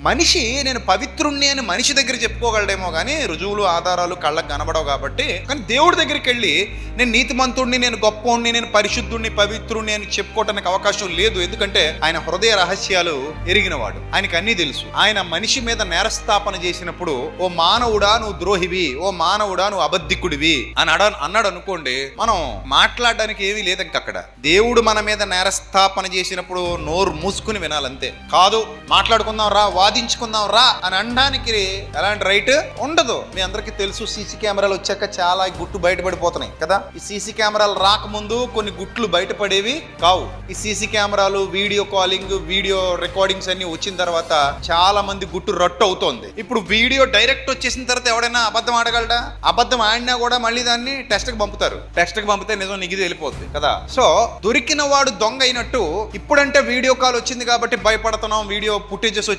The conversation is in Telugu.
మనిషి నేను పవిత్రుణ్ణి అని మనిషి దగ్గర చెప్పుకోగలడేమో కానీ రుజువులు ఆధారాలు కళ్ళకు కనబడవు కాబట్టి. కానీ దేవుడి దగ్గరికి వెళ్ళి నేను నీతిమంతుణ్ణి, నేను గొప్పోణ్ణి, నేను పరిశుద్ధుణ్ణి, పవిత్రుణ్ణి అని చెప్పుకోవటానికి అవకాశం లేదు. ఎందుకంటే ఆయన హృదయ రహస్యాలు ఎరిగినవాడు, ఆయనకు అన్నీ తెలుసు. ఆయన మనిషి మీద నేరస్థాపన చేసినప్పుడు ఓ మానవుడా నువ్వు ద్రోహివి, ఓ మానవుడా నువ్వు అబద్ధికుడివి అని అన్నాడు అనుకోండి, మనం మాట్లాడడానికి ఏమీ లేదు. అక్కడ దేవుడు మన మీద నేరస్థాపన చేసినప్పుడు నోరు మూసుకుని వినాలంతే. కాదు మాట్లాడుకుందాం రా, వాదించుకుందాం రా అని అనడానికి ఎలాంటి రైట్ ఉండదు. మీ అందరికీ తెలుసు, సీసీ కెమెరాలు వచ్చాక చాలా గుట్టు బయటపడిపోతున్నాయి కదా. ఈ సీసీ కెమెరాలు రాకముందు కొన్ని గుట్లు బయటపడేవి కావు. ఈ సీసీ కెమెరాలు, వీడియో కాలింగ్, వీడియో రికార్డింగ్స్ అన్ని వచ్చిన తర్వాత చాలా మంది గుట్టు రట్టు అవుతోంది. ఇప్పుడు వీడియో డైరెక్ట్ వచ్చేసిన తర్వాత ఎవడైనా అబద్ధం ఆడగలడా? అబద్ధం ఆడినా కూడా మళ్ళీ దాన్ని టెస్ట్ కి పంపుతారు. టెస్ట్ కి పంపితే నిజం నిగిది వెళ్ళిపోద్ది కదా. సో దొరికిన వాడు దొంగ అయినట్టు ఇప్పుడంటే వీడియో కాల్ వచ్చింది కాబట్టి భయపడుతున్నాం, వీడియో ఫుటేజెస్ వచ్చి